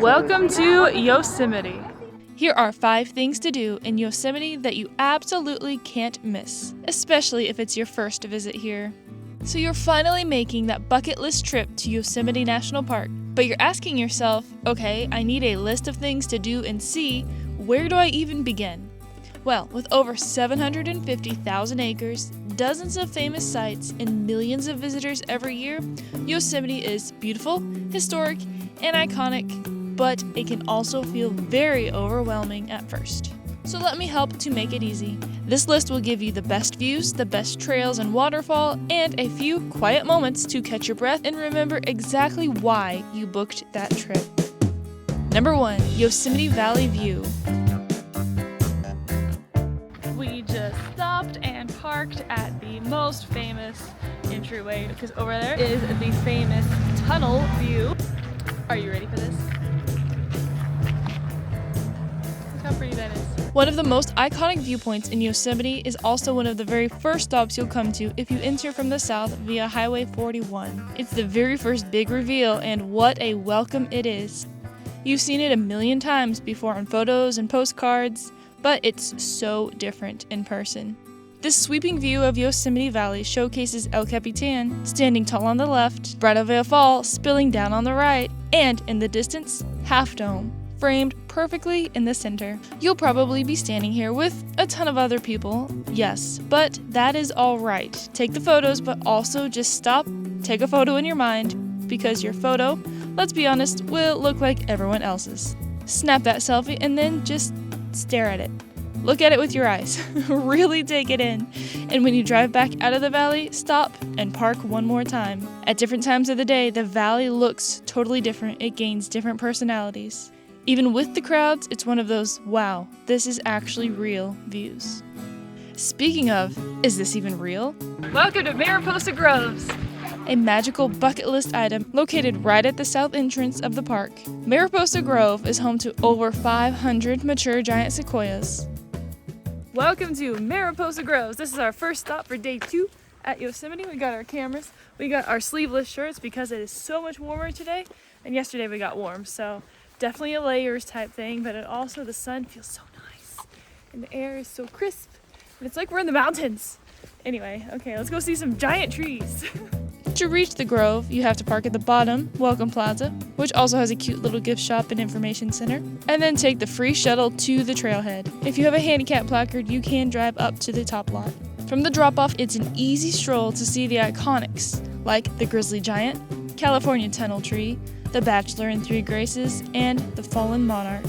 Welcome to Yosemite. Here are 5 things to do in Yosemite that you absolutely can't miss, especially if it's your first visit here. So you're finally making that bucket list trip to Yosemite National Park, but you're asking yourself, okay, I need a list of things to do and see, where do I even begin? Well, with over 750,000 acres, dozens of famous sites, and millions of visitors every year, Yosemite is beautiful, historic, and iconic, but it can also feel very overwhelming at first. So let me help to make it easy. This list will give you the best views, the best trails and waterfall, and a few quiet moments to catch your breath and remember exactly why you booked that trip. Number 1, Yosemite Valley View. We just stopped and parked at the most famous entryway because over there is the famous Tunnel View. Are you ready for this? Look how pretty that is. One of the most iconic viewpoints in Yosemite is also one of the very first stops you'll come to if you enter from the south via Highway 41. It's the very first big reveal, and what a welcome it is. You've seen it a million times before on photos and postcards, but it's so different in person. This sweeping view of Yosemite Valley showcases El Capitan standing tall on the left, Vernal Fall spilling down on the right, and in the distance, Half Dome, framed perfectly in the center. You'll probably be standing here with a ton of other people, yes, but that is all right. Take the photos, but also just stop, take a photo in your mind, because your photo, let's be honest, will look like everyone else's. Snap that selfie and then just stare at it. Look at it with your eyes. Really take it in. And when you drive back out of the valley, stop and park one more time. At different times of the day, the valley looks totally different. It gains different personalities. Even with the crowds, it's one of those, wow, this is actually real views. Speaking of, is this even real? Welcome to Mariposa Groves, a magical bucket list item located right at the south entrance of the park. Mariposa Grove is home to over 500 mature giant sequoias. Welcome to Mariposa Groves. This is our first stop for day 2 at Yosemite. We got our cameras, we got our sleeveless shirts because it is so much warmer today, and yesterday we got warm, so definitely a layers type thing, but it also, the sun feels so nice, and the air is so crisp, and it's like we're in the mountains. Anyway, okay, let's go see some giant trees. To reach the Grove, you have to park at the bottom, Welcome Plaza, which also has a cute little gift shop and information center, and then take the free shuttle to the trailhead. If you have a handicap placard, you can drive up to the top lot. From the drop-off, it's an easy stroll to see the iconics, like the Grizzly Giant, California Tunnel Tree, the Bachelor in Three Graces, and the Fallen Monarch.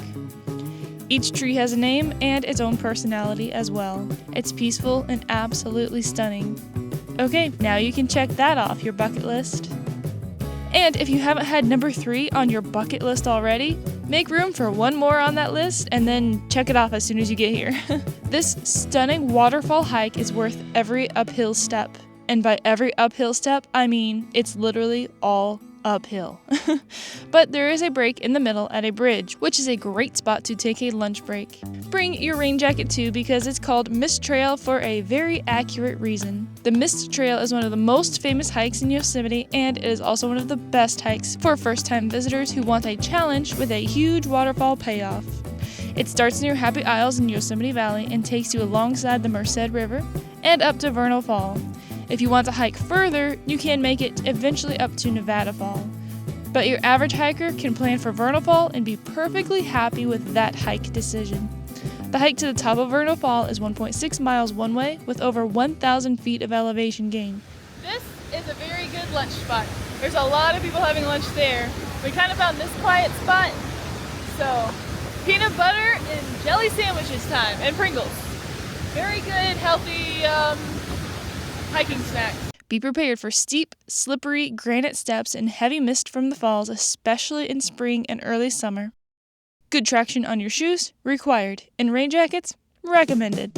Each tree has a name and its own personality as well. It's peaceful and absolutely stunning. Okay, now you can check that off your bucket list. And if you haven't had number 3 on your bucket list already, make room for one more on that list and then check it off as soon as you get here. This stunning waterfall hike is worth every uphill step. And by every uphill step, I mean it's literally all uphill. But there is a break in the middle at a bridge, which is a great spot to take a lunch break. Bring your rain jacket too because it's called Mist Trail for a very accurate reason. The Mist Trail is one of the most famous hikes in Yosemite, and it is also one of the best hikes for first-time visitors who want a challenge with a huge waterfall payoff. It starts near Happy Isles in Yosemite Valley and takes you alongside the Merced River and up to Vernal Fall. If you want to hike further, you can make it eventually up to Nevada Fall. But your average hiker can plan for Vernal Fall and be perfectly happy with that hike decision. The hike to the top of Vernal Fall is 1.6 miles one way with over 1,000 feet of elevation gain. This is a very good lunch spot. There's a lot of people having lunch there. We kind of found this quiet spot. So, peanut butter and jelly sandwiches time, and Pringles. Very good, healthy, hiking snack. Be prepared for steep, slippery granite steps and heavy mist from the falls, especially in spring and early summer. Good traction on your shoes required, and rain jackets recommended.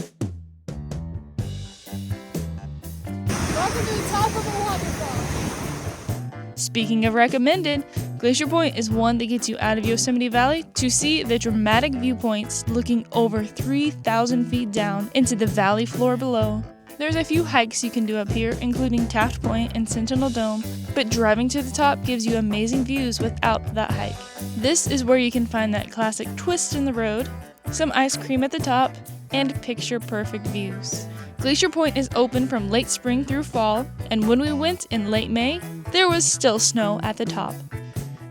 Welcome to the top of the waterfall. Speaking of recommended, Glacier Point is one that gets you out of Yosemite Valley to see the dramatic viewpoints looking over 3,000 feet down into the valley floor below. There's a few hikes you can do up here, including Taft Point and Sentinel Dome, but driving to the top gives you amazing views without that hike. This is where you can find that classic twist in the road, some ice cream at the top, and picture-perfect views. Glacier Point is open from late spring through fall, and when we went in late May, there was still snow at the top.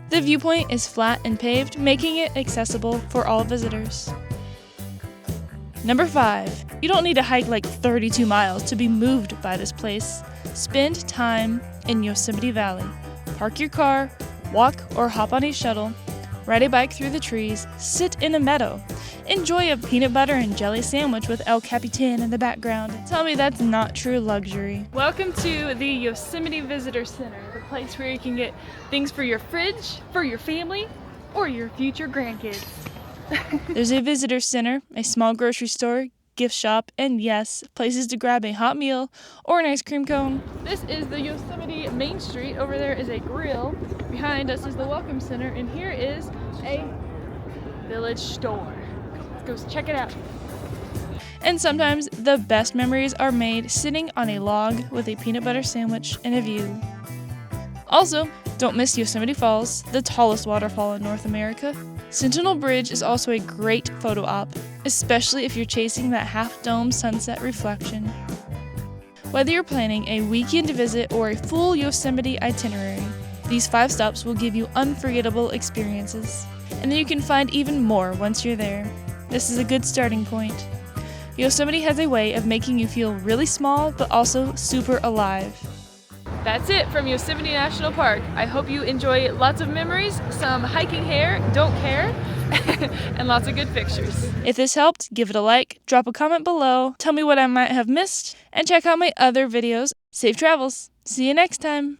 The viewpoint is flat and paved, making it accessible for all visitors. Number 5. You don't need to hike like 32 miles to be moved by this place. Spend time in Yosemite Valley. Park your car, walk or hop on a shuttle, ride a bike through the trees, sit in a meadow. Enjoy a peanut butter and jelly sandwich with El Capitan in the background. Tell me that's not true luxury. Welcome to the Yosemite Visitor Center, the place where you can get things for your fridge, for your family, or your future grandkids. There's a visitor center, a small grocery store, gift shop, and yes, places to grab a hot meal or an ice cream cone. This is the Yosemite Main Street. Over there is a grill. Behind us is the Welcome Center, and here is a village store. Let's go check it out. And sometimes the best memories are made sitting on a log with a peanut butter sandwich and a view. Also, don't miss Yosemite Falls, the tallest waterfall in North America. Sentinel Bridge is also a great photo op, especially if you're chasing that half-dome sunset reflection. Whether you're planning a weekend visit or a full Yosemite itinerary, these 5 stops will give you unforgettable experiences. And then you can find even more once you're there. This is a good starting point. Yosemite has a way of making you feel really small, but also super alive. That's it from Yosemite National Park. I hope you enjoy lots of memories, some hiking hair, don't care, and lots of good pictures. If this helped, give it a like, drop a comment below, tell me what I might have missed, and check out my other videos. Safe travels! See you next time!